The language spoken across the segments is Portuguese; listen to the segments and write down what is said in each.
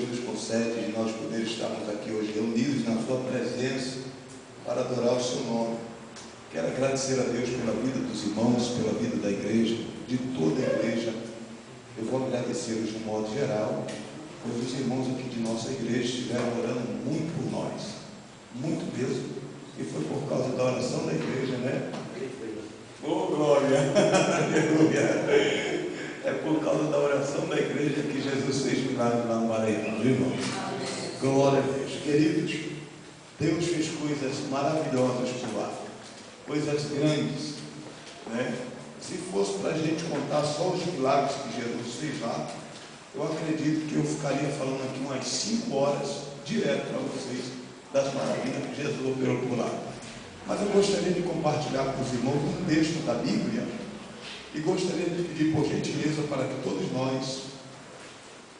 nos concede de nós poder estarmos aqui hoje reunidos na sua presença para adorar o seu nome. Quero agradecer a Deus pela vida dos irmãos, pela vida da igreja, de toda a igreja. Eu vou agradecê-los de um modo geral, pois os irmãos aqui de nossa igreja estiveram orando muito por nós, muito mesmo, e foi por causa da oração da igreja, né? Oh, glória! Aleluia! É por causa da oração da igreja que Jesus fez milagre lá no Maranhão, viu, irmãos? Glória a Deus. Queridos, Deus fez coisas maravilhosas por lá, coisas grandes, né? Se fosse para a gente contar só os milagres que Jesus fez lá, eu acredito que eu ficaria falando aqui umas 5 horas direto para vocês das maravilhas que Jesus operou por lá. Mas eu gostaria de compartilhar com os irmãos um texto da Bíblia e gostaria de pedir por gentileza para que todos nós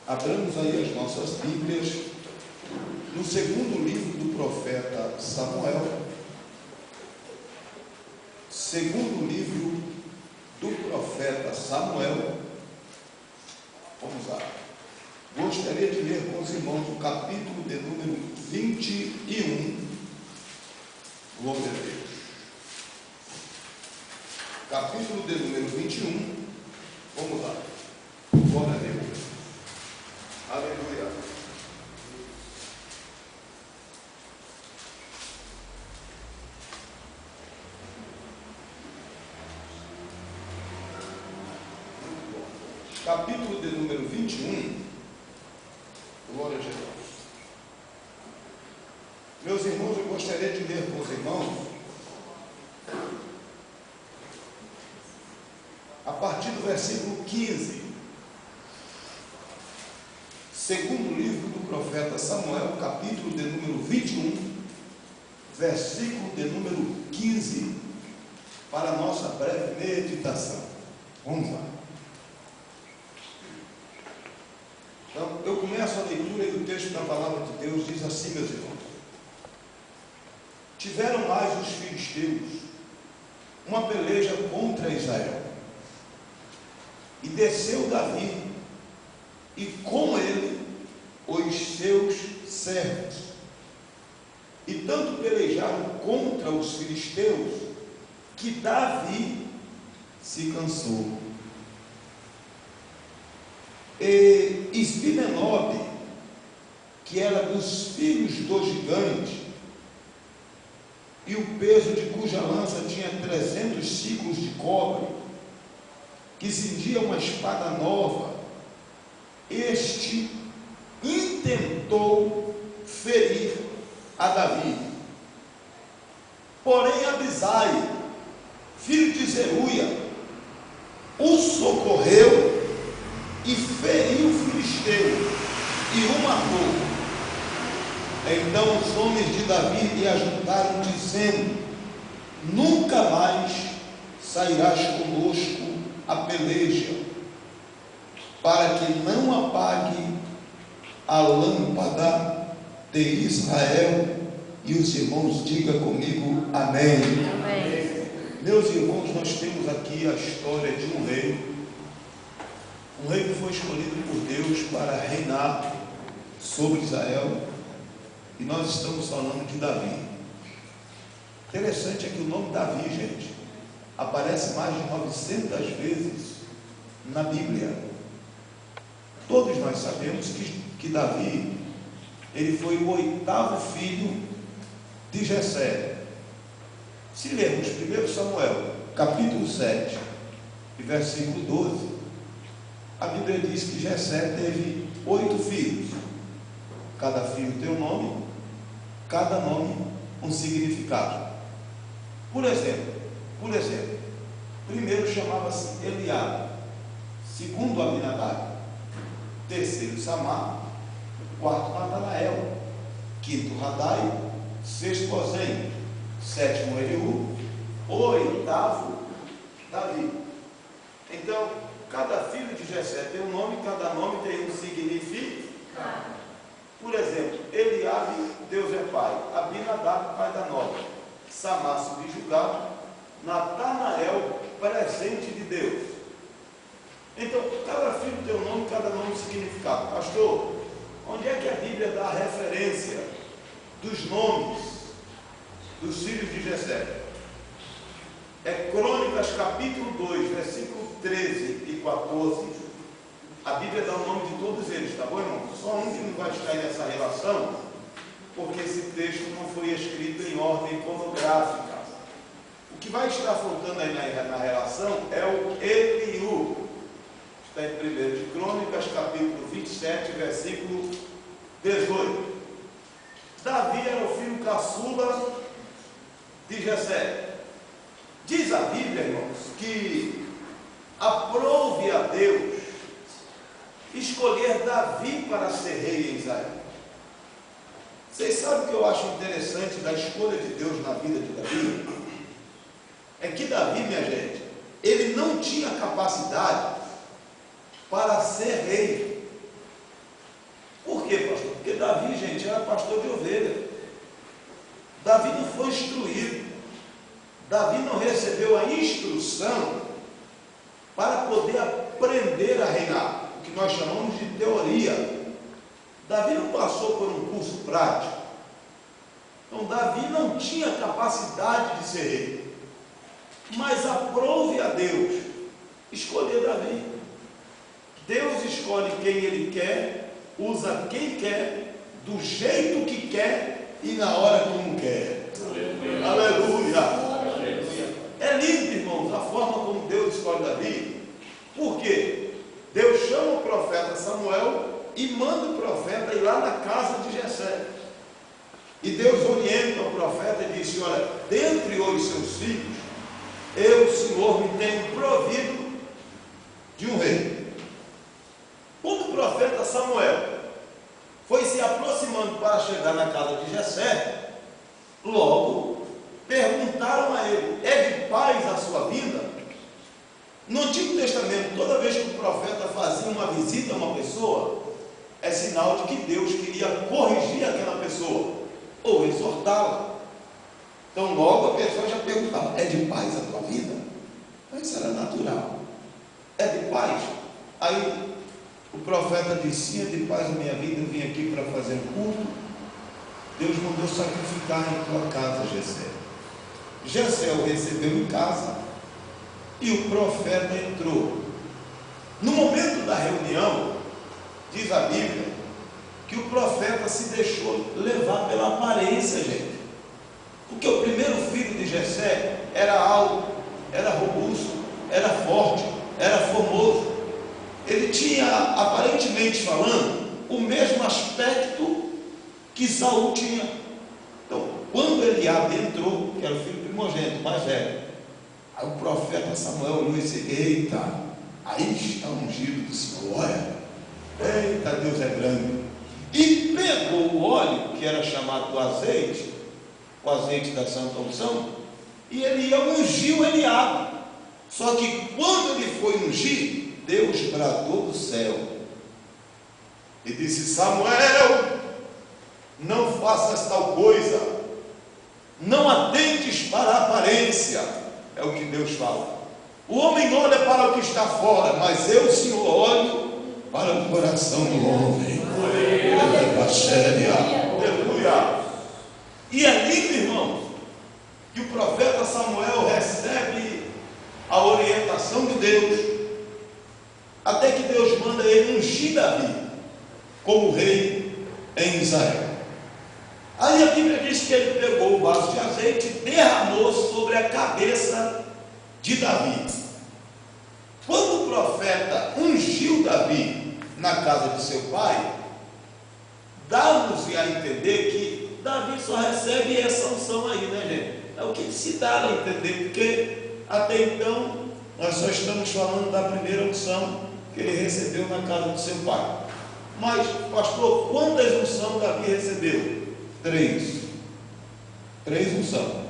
abramos aí as nossas Bíblias no segundo livro do profeta Samuel. Segundo livro do profeta Samuel. Vamos lá. Gostaria de ler com os irmãos o capítulo de número 21. Glória a Deus. Capítulo de número 21. Vamos lá. Glória a Deus. Aleluia. Capítulo de número 21. Glória a Jesus. Meus irmãos, eu gostaria de ler com os irmãos a partir do versículo 15. Segundo livro do profeta Samuel, capítulo de número 21, versículo de número 15, para a nossa breve meditação. Vamos lá. Então, eu começo a leitura e o texto da palavra de Deus diz assim, meus irmãos: tiveram mais os filisteus uma peleja contra Israel, e desceu Davi, e com ele os seus servos, e tanto pelejaram contra os filisteus, que Davi se cansou. E Isbimenobe, que era dos filhos do gigante, e o peso de cuja lança tinha 300 ciclos de cobre, que cingia uma espada nova, este intentou ferir a Davi. Porém Abisai, filho de Zeruia, o socorreu e feriu o filisteu e o matou. Então os homens de Davi lhe ajuntaram, dizendo: nunca mais sairás conosco a peleja, para que não apague a lâmpada de Israel. E os irmãos digam comigo amém. Amém. Meus irmãos, nós temos aqui a história de um rei que foi escolhido por Deus para reinar sobre Israel, e nós estamos falando de Davi. Interessante é que o nome Davi, gente, aparece mais de 900 vezes na Bíblia. Todos nós sabemos que Davi, ele foi o 8º filho de Jessé. Se lermos 1 Samuel, capítulo 7, e versículo 12, a Bíblia diz que Jessé teve 8 filhos. Cada filho tem um nome, cada nome um significado. Por exemplo, primeiro chamava-se Eliabe, segundo Abinadab, terceiro Samar, quarto Natanael, quinto Radai, sexto Ozem, sétimo Eliú, oitavo Davi. Então, cada filho de Jessé tem um nome, cada nome tem um significado. Por exemplo, Eliabe, Deus é pai; Abinadab, pai da nova; Samar, subjugado; Natanael, presente de Deus. Então, cada filho tem um nome, cada nome significado. Pastor, Onde é que a Bíblia dá a referência dos nomes dos filhos de Jessé? É Crônicas capítulo 2, versículo 13 e 14. A Bíblia dá o nome de todos eles, tá bom, irmão? Só um que não vai estar nessa relação, porque esse texto não foi escrito em ordem cronográfica. O que vai estar faltando aí na relação é o Eliú. Está em 1 de Crônicas, capítulo 27, versículo 18. Davi era o filho caçula de Jessé. Diz a Bíblia, irmãos, que aprove a Deus escolher Davi para ser rei em Israel. Vocês sabem o que eu acho interessante da escolha de Deus na vida de Davi? É que Davi, minha gente, ele não tinha capacidade para ser rei. Por quê, pastor? Porque Davi, gente, era pastor de ovelha. Davi não foi instruído. Davi não recebeu a instrução para poder aprender a reinar, o que nós chamamos de teoria. Davi não passou por um curso prático. Então Davi não tinha capacidade de ser rei. Mas aprove a Deus escolher Davi. Deus escolhe quem Ele quer, usa quem quer, do jeito que quer e na hora como quer. Aleluia! Aleluia. É lindo, irmãos, a forma como Deus escolhe Davi. Por quê? Deus chama o profeta Samuel e manda o profeta ir lá na casa de Jessé. E Deus orienta o profeta e disse: olha, dentre os seus filhos, eu, Senhor, me tenho provido de um rei. Quando o profeta Samuel foi se aproximando para chegar na casa de Jessé, logo perguntaram a ele: é de paz a sua vinda? No Antigo Testamento, toda vez que o profeta fazia uma visita a uma pessoa, é sinal de que Deus queria corrigir aquela pessoa ou exortá-la. Então logo a pessoa já perguntava: é de paz a tua vida? Isso era natural. É de paz? Aí o profeta disse: sim, é de paz a minha vida, eu vim aqui para fazer um culto. Deus mandou sacrificar em tua casa, Jessé. Jessé o recebeu em casa e o profeta entrou. No momento da reunião, diz a Bíblia que o profeta se deixou levar pela aparência, gente. Porque o primeiro filho de Jessé era alto, era robusto, era forte, era formoso. Ele tinha, aparentemente falando, o mesmo aspecto que Saul tinha. Então, quando Eliabe entrou, que era o filho primogênito, mais velho, aí o profeta Samuel olhou e disse: eita, aí está o ungido do Senhor, olha, eita, Deus é grande. E pegou o óleo, que era chamado do azeite, o azeite da santa unção, e ele ia ungir o Eliabe. Só que quando ele foi ungir, Deus bradou do céu e disse: Samuel, não faças tal coisa, não atentes para a aparência. É o que Deus fala. O homem olha para o que está fora, mas eu, Senhor, olho para o coração do homem. Aleluia. E é lindo, irmãos, que o profeta Samuel recebe a orientação de Deus, até que Deus manda ele ungir Davi como rei em Israel. Aí a Bíblia diz que ele pegou o vaso de azeite e derramou sobre a cabeça de Davi. Quando o profeta ungiu Davi na casa de seu pai, dá-nos a entender que Davi só recebe essa unção aí, né, gente? É o que se dá a entender, porque até então nós só estamos falando da primeira unção que ele recebeu na casa de seu pai. Mas, pastor, quantas unções Davi recebeu? Três unções.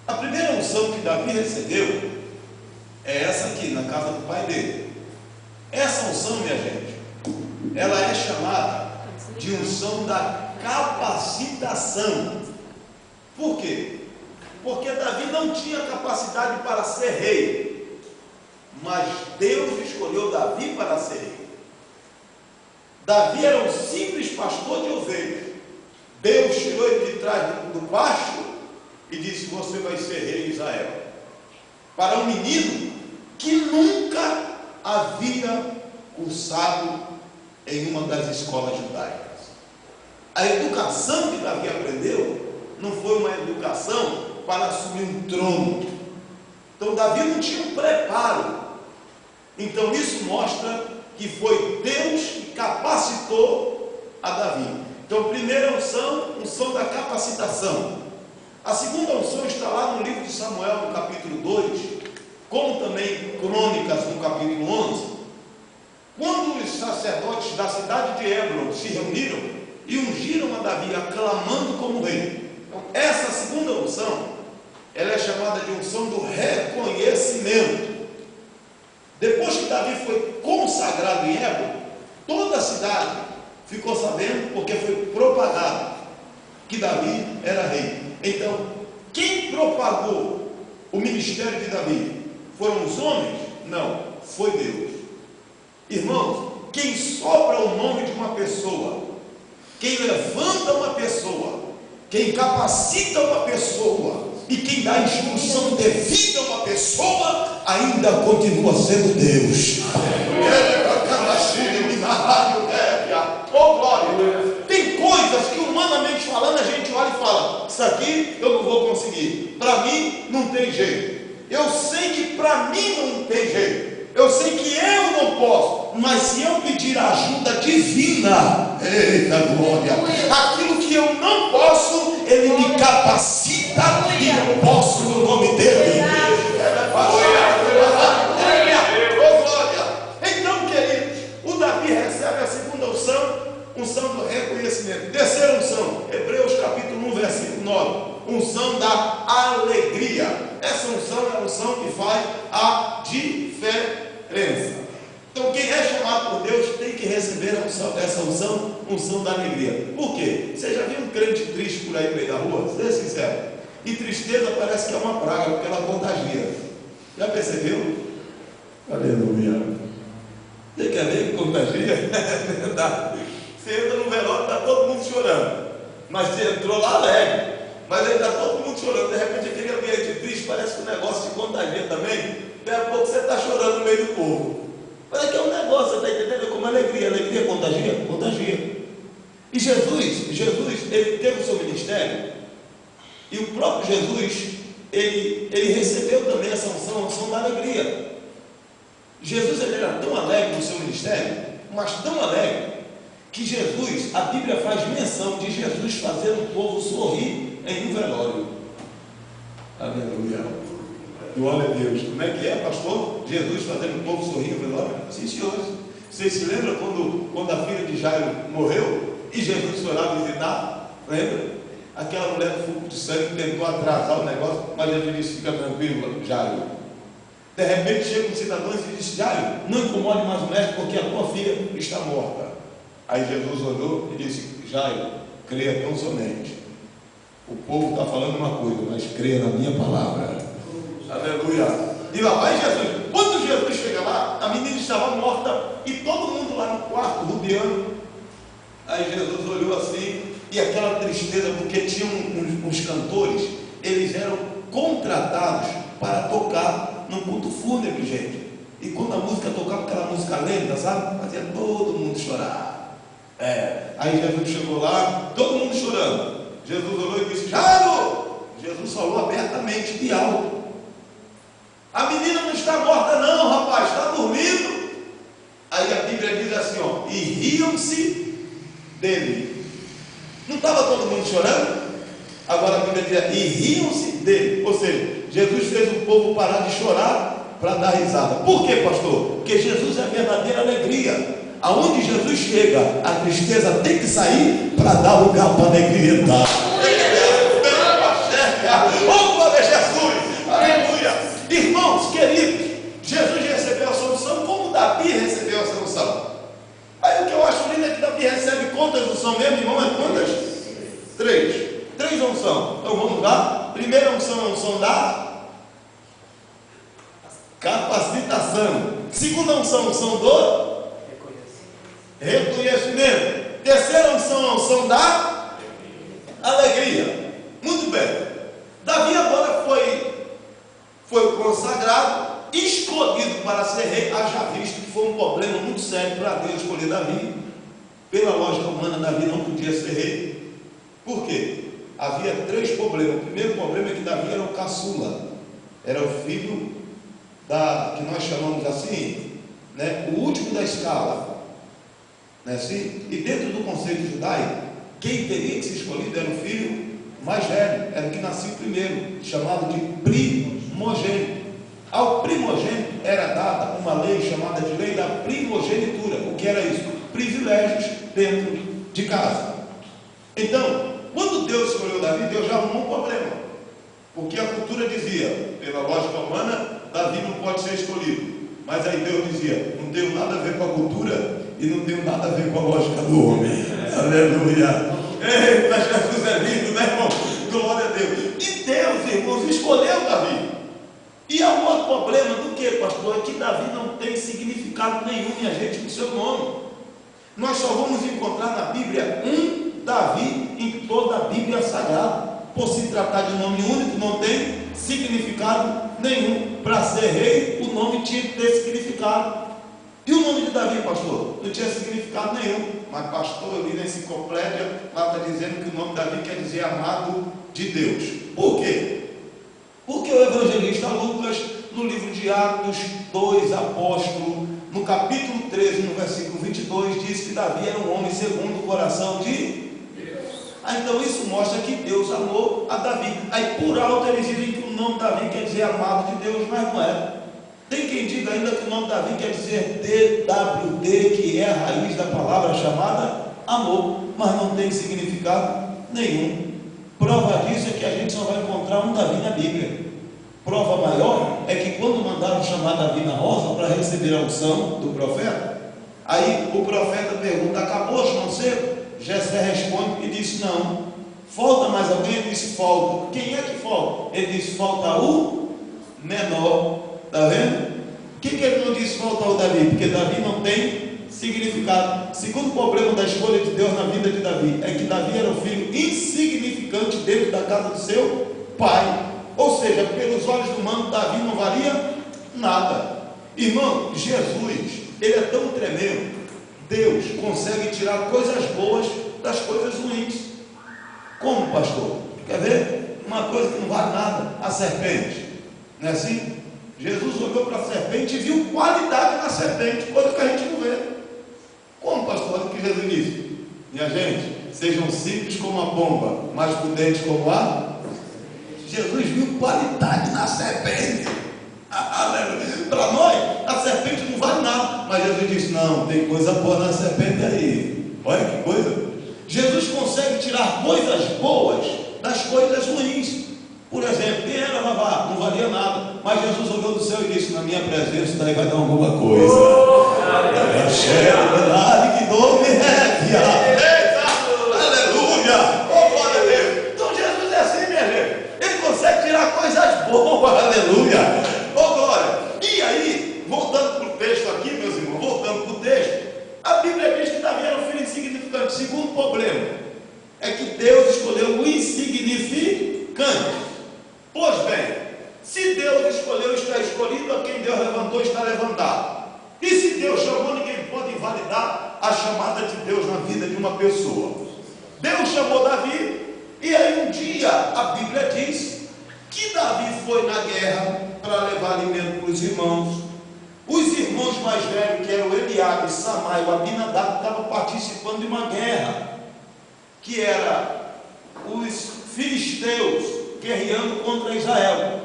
A primeira unção que Davi recebeu é essa aqui, na casa do pai dele. Essa unção, minha gente, ela é chamada de unção da capacitação. Por quê? Porque Davi não tinha capacidade para ser rei, mas Deus escolheu Davi para ser rei. Davi era um simples pastor de ovelhas. Deus tirou ele de trás do pasto e disse: você vai ser rei de Israel. Para um menino que nunca havia cursado em uma das escolas judaicas. A educação que Davi aprendeu não foi uma educação para assumir um trono. Então Davi não tinha um preparo. Então isso mostra que foi Deus que capacitou a Davi. Então, a primeira unção da capacitação. A segunda unção está lá no livro de Samuel, no capítulo 2, como também Crônicas, no capítulo 11. Quando os sacerdotes da cidade de Hebron se reuniram e ungiram a Davi, aclamando como rei. Então, essa segunda unção, ela é chamada de unção do reconhecimento. Depois que Davi foi consagrado em Hebron, toda a cidade ficou sabendo, porque foi propagado que Davi era rei. Então, quem propagou o ministério de Davi? Foram os homens? Não, foi Deus. Irmãos, quem sopra o nome de uma pessoa, quem levanta uma pessoa, quem capacita uma pessoa e quem dá instrução devida a uma pessoa, ainda continua sendo Deus. Oh glória! Tem coisas que humanamente falando a gente olha e fala: isso aqui eu não vou conseguir, para mim não tem jeito. Eu sei que para mim não tem jeito, eu sei que eu não posso, mas se eu pedir a ajuda divina, eita glória, aquilo que eu não posso, Ele me capacita e eu posso no nome dEle. Então, queridos, o Davi recebe a segunda unção do reconhecimento. Terceira unção, Hebreus capítulo 1, versículo 9, unção da alegria. Essa unção é a unção que faz a diferença. Então, quem é chamado por Deus tem que receber essa unção da alegria. Por quê? Você já viu um crente triste por aí no meio da rua? Seja sincero. E tristeza parece que é uma praga, porque ela contagia. Já percebeu? Aleluia. Você quer ver que contagia? É verdade. Você entra no velório, está todo mundo chorando, mas você entrou lá alegre, mas aí está todo mundo chorando. De repente aquele ambiente triste, parece que o negócio te contagia também. Daqui a pouco você está chorando no meio do povo. Mas aqui é um negócio, você está entendendo? Como alegria contagia? Contagia. E Jesus, ele teve o seu ministério, e o próprio Jesus, ele recebeu também essa unção, a unção da alegria. Jesus, ele era tão alegre no seu ministério, mas tão alegre, que Jesus, a Bíblia faz menção de Jesus fazer o povo sorrir em um velório. Aleluia. Glória a Deus. Como é que é, pastor? Jesus fazendo o povo sorrir em um velório? Sim, senhores. Vocês se lembram quando a filha de Jairo morreu e Jesus foi lá visitar? Lembra? Aquela mulher do fluxo de sangue tentou atrasar o negócio, mas Jesus disse: fica tranquilo, Jairo. De repente chegam os cidadãos e dizem: Jairo, não incomode mais o mestre, porque a tua filha está morta. Aí Jesus olhou e disse: Jairo, creia tão somente. O povo está falando uma coisa, mas creia na minha palavra. Aleluia. E lá vai Jesus. Quando Jesus chega lá, a menina estava morta e todo mundo lá no quarto rodeando. Aí Jesus olhou assim, e aquela tristeza, porque tinham uns cantores, eles eram contratados para tocar num culto fúnebre, gente. E quando a música tocava, aquela música lenta, sabe? Fazia todo mundo chorar. Aí Jesus chegou lá, todo mundo chorando. Jesus olhou e disse: Jairo! Jesus falou abertamente e alto: a menina não está morta não, rapaz, está dormindo. Aí a Bíblia diz assim, ó: e riam-se dele. Não estava todo mundo chorando? Agora a Bíblia diz: e riam-se dele. Ou seja, Jesus fez o povo parar de chorar para dar risada. Por quê, pastor? Porque Jesus é a verdadeira alegria. Aonde Jesus chega, a tristeza tem que sair para dar lugar para a alegria entrar. Oh, glória a Jesus! Aleluia! Irmãos queridos, Jesus recebeu a solução como Davi recebeu a solução. Aí o que eu acho lindo é que Davi recebe quantas unção mesmo, irmão? É quantas? Três unção. Então vamos lá. Primeira unção é a unção da capacitação. Segunda unção, unção do Reconhecimento. Terceira unção, a unção da alegria. Muito bem. Davi agora foi consagrado, escolhido para ser rei. Haja visto que foi um problema muito sério para Deus escolher Davi. Pela lógica humana, Davi não podia ser rei. Por quê? Havia 3 problemas. O primeiro problema é que Davi era o caçula, era o filho que nós chamamos assim, né, o último da escala, não é assim? E dentro do conceito judaico, quem teria que ser escolhido era o filho mais velho, era o que nascia primeiro, chamado de primogênito. Ao primogênito era dada uma lei chamada de lei da primogenitura. O que era isso? Privilégios dentro de casa. Então, quando Deus escolheu Davi, Deus já arrumou um problema, porque a cultura dizia, pela lógica humana, Davi não pode ser escolhido. Mas aí Deus dizia, não tenho nada a ver com a cultura e não tenho nada a ver com a lógica do homem. Aleluia. Eita, Jesus é lindo, né, irmão? Glória a Deus. E Deus, irmãos, escolheu Davi. E há um outro problema do que, pastor? É que Davi não tem significado nenhum, minha gente, com o seu nome. Nós só vamos encontrar na Bíblia um Davi em toda a Bíblia Sagrada. Por se tratar de um nome único, não tem significado nenhum. Para ser rei, o nome tinha que ter significado. E o nome de Davi, pastor? Não tinha significado nenhum. Mas, pastor, eu li na enciclopédia, lá está dizendo que o nome de Davi quer dizer amado de Deus. Por quê? Porque o evangelista Lucas, no livro de Atos 2, apóstolo, no capítulo 13, no versículo 22, diz que Davi era um homem segundo o coração de Deus. Então isso mostra que Deus amou a Davi. Aí por alto eles dizem que o nome Davi quer dizer amado de Deus, mas não é. Tem quem diga ainda que o nome Davi quer dizer DWD, que é a raiz da palavra chamada amor, mas não tem significado nenhum. Prova disso é que a gente só vai encontrar um Davi na Bíblia. Prova maior é que quando mandaram chamar Davi na rosa para receber a unção do profeta, aí o profeta pergunta, acabou de não ser? Jessé responde e disse, não. Falta mais alguém? Ele disse, falta. Quem é que falta? Ele disse, falta o menor. Está vendo? Por que ele não disse falta o Davi? Porque Davi não tem significado. Segundo problema da escolha de Deus na vida de Davi, é que Davi era um filho insignificante dentro da casa do seu pai. Ou seja, pelos olhos do humano, Davi não valia nada. Irmão, Jesus, ele é tão tremendo. Deus consegue tirar coisas boas das coisas ruins. Como, pastor? Quer ver? Uma coisa que não vale nada, a serpente. Não é assim? Jesus olhou para a serpente e viu qualidade na serpente, coisa que a gente não vê. Como, pastor? Olha o que Jesus disse. Minha gente, sejam simples como a pomba, mas prudentes como a... Jesus viu qualidade na serpente. Para nós, a serpente não vale nada. Mas Jesus disse, não, tem coisa boa na serpente aí. Olha que coisa. Jesus consegue tirar coisas boas das coisas ruins. Por exemplo, quem era Vavá? Não valia nada. Mas Jesus olhou do céu e disse, na minha presença daí vai dar alguma coisa. Que dor me revia. Aleluia. Oh, glória a Deus. Então Jesus é assim, minha gente. Ele consegue tirar coisas boas. Aleluia. Oh, glória. E aí, voltando para o texto aqui, meus irmãos, voltando para o texto, a Bíblia diz que Davi era um filho insignificante. Segundo problema é que Deus escolheu o insignificante. Pois bem, se Deus escolheu, está escolhido, a quem Deus levantou está levantado. E se Deus chamou, ninguém pode invalidar a chamada de Deus na vida de uma pessoa. Deus chamou Davi, e aí um dia a Bíblia diz que Davi foi na guerra para levar alimento para os irmãos. Os irmãos mais velhos, que eram Eliabe, Samai e Abinadab, estavam participando de uma guerra, que era os filisteus guerreando contra Israel.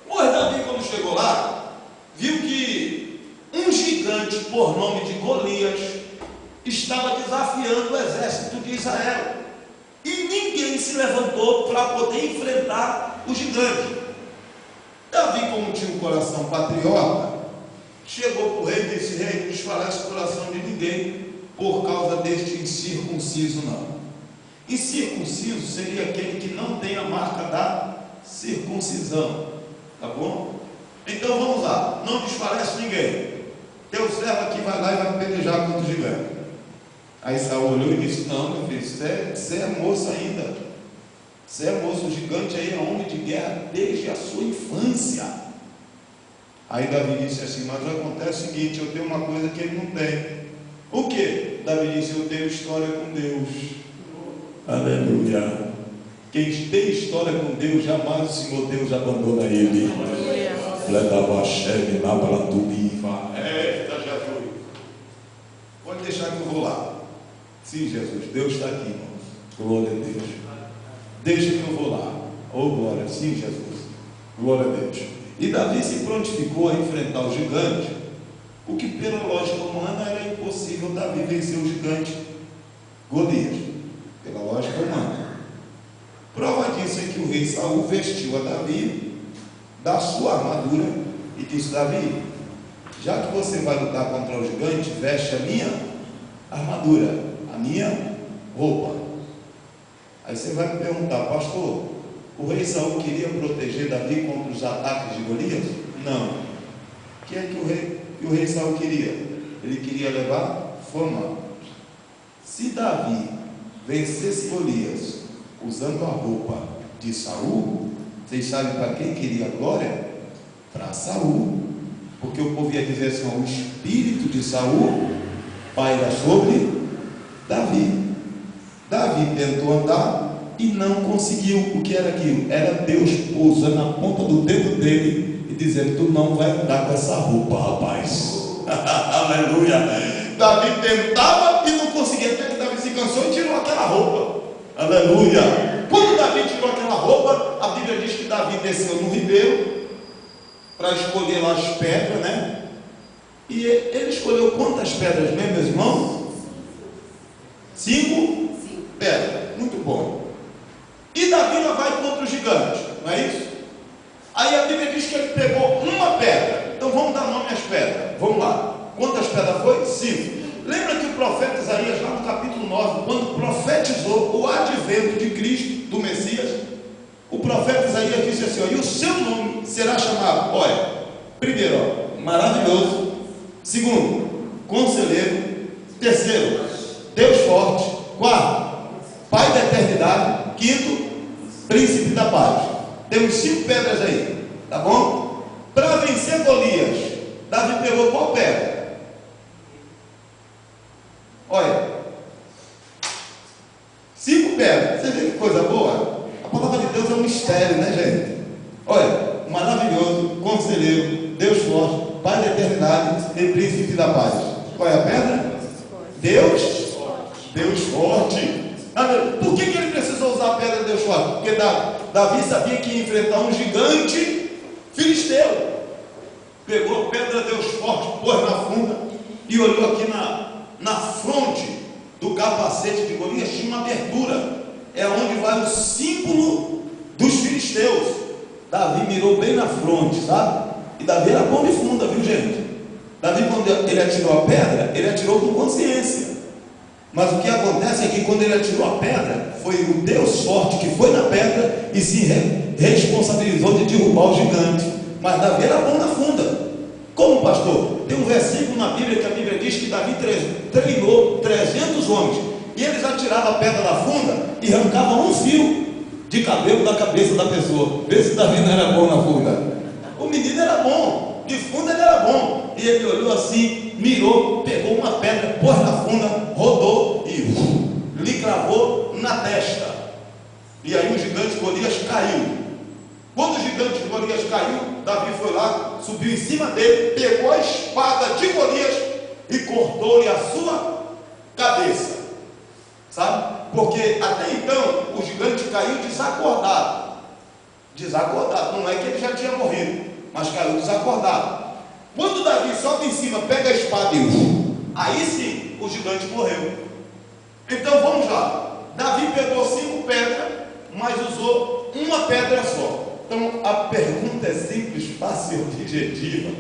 Pois Davi, quando chegou lá, viu que um gigante por nome de Golias estava desafiando o exército de Israel, e ninguém se levantou para poder enfrentar o gigante. Davi, como tinha um coração patriota, chegou para o rei e disse, rei, não desfalece o coração de ninguém por causa deste incircunciso não. Incircunciso seria aquele que não tem a marca da circuncisão, tá bom? Então vamos lá, não desfalece ninguém. teu servo aqui vai lá e vai pelejar contra o gigante. Aí Saul olhou e disse: não, meu filho, você é moço ainda. Você é moço, o gigante aí é homem de guerra desde a sua infância. Aí Davi disse assim: mas acontece o seguinte, eu tenho uma coisa que ele não tem. O que? Davi disse: eu tenho história com Deus. Aleluia. Quem tem história com Deus, jamais o Senhor Deus abandona ele. Eita, Jesus. Pode deixar que eu vou lá. Sim, Jesus, Deus está aqui, irmãos. Glória a Deus. Deixa que eu vou lá. Oh, glória. Sim, Jesus. Glória a Deus. E Davi se prontificou a enfrentar o gigante, o que pela lógica humana era impossível Davi vencer o gigante Golias, pela lógica humana. Prova disso é que o rei Saul vestiu a Davi da sua armadura e disse: Davi, já que você vai lutar contra o gigante, veste a minha armadura, a minha roupa. Aí você vai me perguntar: pastor, o rei Saul queria proteger Davi contra os ataques de Golias? Não. O que é que o rei Saul queria? Ele queria levar fama. Se Davi vencesse Golias usando a roupa de Saul, vocês sabem para quem queria glória? Para Saul. Porque o povo ia dizer assim: o espírito de Saul paira sobre Davi. Davi tentou andar e não conseguiu. O que era aquilo? Era Deus pousando na ponta do dedo dele e dizendo: tu não vai andar com essa roupa, rapaz. Aleluia. Davi tentava e não conseguia, até que Davi se cansou e tirou aquela roupa. Aleluia. Quando Davi tirou aquela roupa, a Bíblia diz que Davi desceu no ribeiro para escolher lá as pedras, né? E ele escolheu quantas pedras mesmo, meus irmãos? 5 pedras. Muito bom. E Davi lá vai contra o gigante, não é isso? Aí a Bíblia diz que ele pegou uma pedra. Então vamos dar nome às pedras. Vamos lá. Quantas pedras foi? 5. Lembra que o profeta Isaías, lá no capítulo 9, quando profetizou o advento de Cristo, do Messias, o profeta Isaías disse assim: ó, e o seu nome será chamado, olha, primeiro, ó, maravilhoso. Segundo, conselheiro. Terceiro, Deus forte. Quarto, Pai da eternidade. Quinto, príncipe da paz. Temos 5 pedras aí, tá bom? Para vencer Golias, Davi pegou qual pedra? Olha, 5 pedras. Você vê que coisa boa? A palavra de Deus é um mistério, né, gente? Olha, maravilhoso, conselheiro, Deus forte, Pai da eternidade e príncipe da paz. Qual é a pedra? Deus forte. Por que ele precisou usar a pedra de Deus forte? Porque Davi sabia que ia enfrentar um gigante filisteu. Pegou a pedra de Deus forte, pôs na funda e olhou aqui na fronte do capacete de Golias, tinha uma abertura. É onde vai o símbolo dos filisteus. Davi mirou bem na fronte, sabe? E Davi era bom de funda, viu, gente? Davi, quando ele atirou a pedra, ele atirou com consciência. Mas o que acontece é que quando ele atirou a pedra, foi o Deus forte que foi na pedra e se responsabilizou de derrubar o gigante. Mas Davi era bom na funda. Como, pastor? Tem um versículo na Bíblia que a Bíblia diz que Davi treinou 300 homens e eles atiravam a pedra da funda e arrancavam um fio de cabelo da cabeça da pessoa. Vê se Davi não era bom na funda. O menino era bom, de funda ele era bom. E ele olhou assim, mirou, pegou uma pedra, pôs na funda, rodou e lhe cravou na testa. E aí o gigante Golias caiu. Quando o gigante Golias caiu, Davi foi lá, subiu em cima dele, pegou a espada de Golias e cortou-lhe a sua cabeça. Sabe? Porque até então o gigante caiu desacordado. Desacordado. Não é que ele já tinha morrido, mas caiu desacordado. Quando Davi sobe em cima, pega a espada e aí sim o gigante morreu. Então vamos lá. Davi pegou 5 pedras, mas usou uma pedra só. Então a pergunta é simples, fácil e objetiva.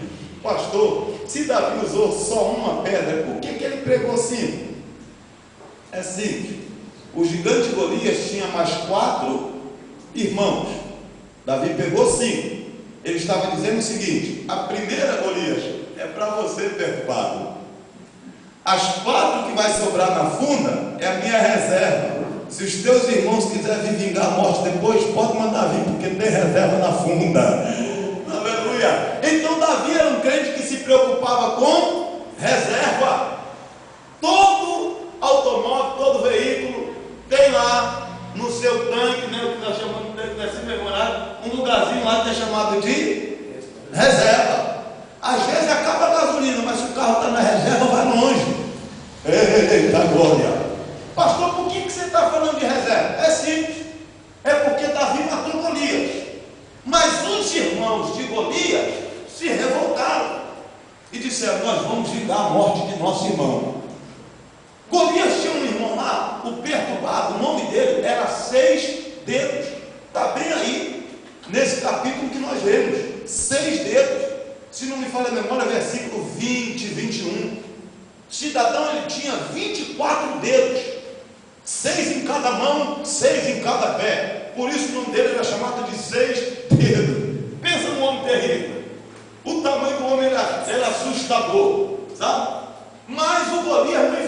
Pastor, se Davi usou só uma pedra, por que ele pregou 5? É simples. O gigante Golias tinha mais 4 irmãos. Davi pegou 5. Ele estava dizendo o seguinte: a primeira Golias é para você, perturbado. As 4 que vai sobrar na funda é a minha reserva. Se os teus irmãos quiserem vir vingar a morte depois, pode mandar vir, porque tem reserva na funda. Aleluia! Então Davi era um crente que se preocupava com reserva. Todo automóvel, todo veículo tem lá no seu tanque, né, o que nós chamamos de tanque, assim memorado, um lugarzinho lá que é chamado de reserva. Às vezes acaba a gasolina, mas se o carro está na reserva, vai longe. Eita glória! Pastor, por que você está falando de reserva? É simples, é porque Davi matou Golias. Mas os irmãos de Golias se revoltaram e disseram: nós vamos vingar a morte de nosso irmão. Golias tinha um irmão lá, o perturbado, o nome dele era 6 dedos. Está bem aí, nesse capítulo que nós vemos, 6 dedos. Se não me falha a memória, versículo 20, 21. O cidadão, ele tinha 24 dedos, 6 em cada mão, 6 em cada pé. Por isso o nome dele era chamado de 6 dedos. Pensa num homem terrível. O tamanho do homem era assustador, sabe? Mas o Golias não